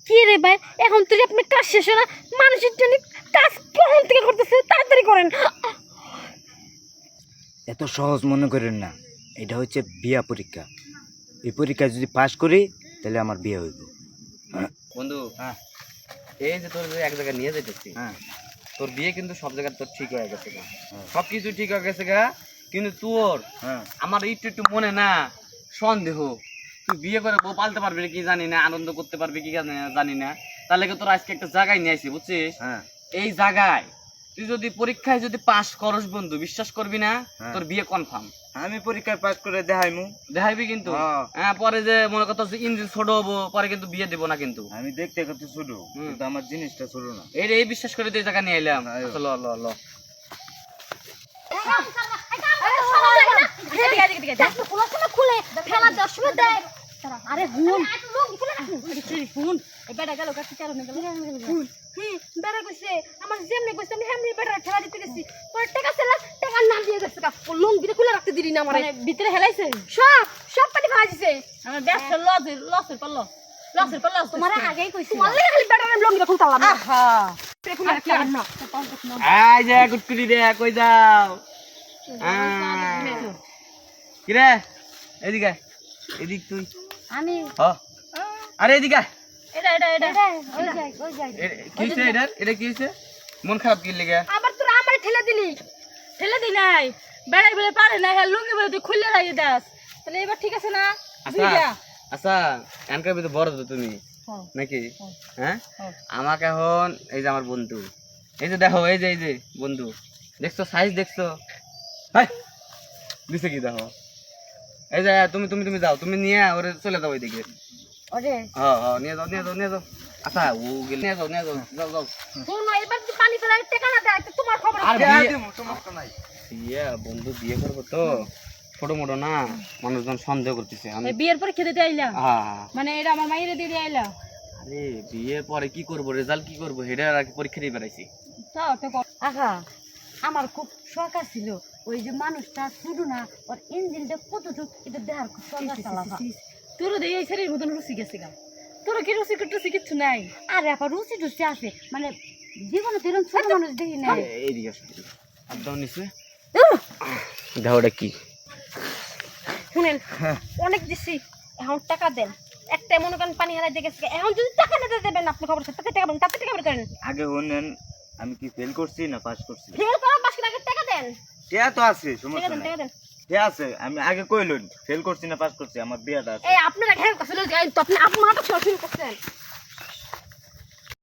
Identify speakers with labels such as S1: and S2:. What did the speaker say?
S1: কি রে ভাই, এখন তুই আপনি কাজ শেষ না, মানুষের জন্য কাজ কখন থেকে করতেছে, তাড়াতাড়ি করেন।
S2: এত সহজ মনে করেন না, এটা হচ্ছে বিয়া পরীক্ষা। এই পরীক্ষা যদি পাশ করি তাহলে আমার বিয়ে হইব।
S3: বন্ধু,
S2: হ্যাঁ
S3: এই যে তোর যে এক জায়গায় নিয়ে যেতেছি,
S2: হ্যাঁ
S3: তোর বিয়ে কিন্তু সব জায়গায় তোর ঠিক হয়ে গেছে গা,
S2: হ্যাঁ।
S3: সবকিছু ঠিক হয়ে গেছে গা, কিন্তু তোর
S2: হ্যাঁ
S3: আমার একটু একটু মনে না সন্দেহ, তুই বিয়ে করে বউ পালতে পারবি কি জানি না, আনন্দ করতে পারবি কি জানি না। তাহলে কি তোর আজকে একটা জায়গায় নিয়ে আসি, বুঝছিস?
S2: হ্যাঁ
S3: এই জায়গায় তুই যদি পরীক্ষায় যদি পাস করস বন্ধু, বিশ্বাস করবি না,
S2: হ্যাঁ।
S3: তোর বিয়ে কনফার্ম।
S2: আমি পরীক্ষায় পাশ করে দেখাইমু।
S3: দেখাইবি কিন্তু,
S2: হ্যাঁ।
S3: হ্যাঁ, পরে যে মনে করতো ইঞ্জিন ছোট হবো, পরে কিন্তু বিয়ে দেবো না কিন্তু।
S2: আমি দেখতে কত ছোট,
S3: হুম।
S2: কিন্তু আমার জিনিসটা ছোট না।
S3: এই বিশ্বাস করে তুই জায়গা নিয়ে এলাম।
S2: আয়ো।
S3: আচ্ছা, ল ল ল
S1: খুলে ফেলা 10 মিনিট দেয়। আরে হুন হুন, এই বেটা গেল কাছে কারণে গেল হুন। বেটা কইছে আমার যেমনি কইছে আমি হেমনি বেটা ঠেলা দিতে গেছি, পরে টাকা ছেলা টাকার নাম দিয়ে গেছে, লঙ্গিটা খুলে রাখতে দিলি না আমারে, ভিতরে হেলাইছে সব সব পাটি ভাড়া দিছে। আমার ব্যবসা লসের পড়লো, লসের পড়লো। তোমার আগেই কইছি তোমার লাগি খালি বেটার আমি লঙ্গিটা খুলতাম। আহা খুলে রাখতে আর না।
S3: এই যে কুটকুটি রে, কই যাও? কি রে, এদিকে এদিক তুই।
S1: আমি
S3: হ, আরে এদিকে
S1: এটা ওই যাই
S3: কি হয়েছে? এটা কি হয়েছে? মন খারাপ কি লেগে?
S1: আবার তোরা আমার ঠেলে দিলি। ঠেলে দি নাই, বেড়াই বেড়ে পারে না, হ্যাঁ লুঙ্গি বলে তুই খুললে রাখি দাস, তাহলে এবার ঠিক আছে না?
S3: আচ্ছা আচ্ছা, এনকার ভিতরে বড় তো তুমি নাকি? হ্যাঁ, আমাকে এখন এই যে আমার বন্ধু, এই যে দেখো, এই যে বন্ধু, দেখছো সাইজ দেখছো? হাই দিছে কি দেখো, এই যে তুমি তুমি তুমি যাও, তুমি নিয়ে ওরে চলে যাও ওইদিকে।
S1: ওরে
S3: হ্যাঁ হ্যাঁ, নিয়ে যাও। আচ্ছা ও গেলে নিয়ে যাও, যাও।
S1: শোন না, এবার তুই পানি ফেলা টাকা না দেয় তো তোমার খবর
S3: আর
S1: আছে।
S3: বিয়ে বন্ধু বিয়ে করবো তো, ছোট মোটো না, মানুষজন সন্দেহ করতেছে। আমি
S1: বিয়ের পরীক্ষা দিতে আইলা,
S3: হ্যাঁ,
S1: মানে এটা আমার মাইরে দিয়ে দিয়ে আইলা।
S3: আরে বিয়ের পরে কি করবো, রেজাল্ট কি করবো, সেটা আর কি পরীক্ষা দিয়ে বেড়াইছি।
S1: তাও তো আহা, আমার খুব শখ ছিল ওই যে মানুষটা শুধু না ওর ইঞ্জিনটা কতটুক এটা দেখার খুব শখ আছে। তোর দিয়ে এই শরীর মতন রুচি গেছে গা, তোর কি রুচি টুচি কিচ্ছু নাই? আরে আপা রুচি টুচি আছে, মানে জীবনে তেরম ছোট মানুষ দেখি নাই।
S3: এইদিকে আসো, একদম নিচে দেখো ওটা কি।
S1: শুনেন, অনেক দিছি, এখন টাকা দেন। একটা মনে করেন পানি হারাই দিয়ে গেছে, এখন যদি টাকা না দেবেন আপনি খবর আছে, তাতে টাকা দেন, তাতে টাকা বের করেন।
S2: আগে শুনেন, আমি কি ফেল করছি না পাস করছি?
S1: ফেল করার 5 টাকা টাকা দেন।
S2: টিয়া তো আছে,
S1: টাকা
S2: সমস্যা
S1: দেন,
S2: নাই।
S1: টাকা দেন।
S2: টিয়া আছে, আমি আগে কইলুন ফেল করছি না পাস করছি, আমার বিয়াটা আছে।
S1: এই আপনারা ঘের কাছে লই যাই তো, আপনি আপনারা তো শুরু করছেন।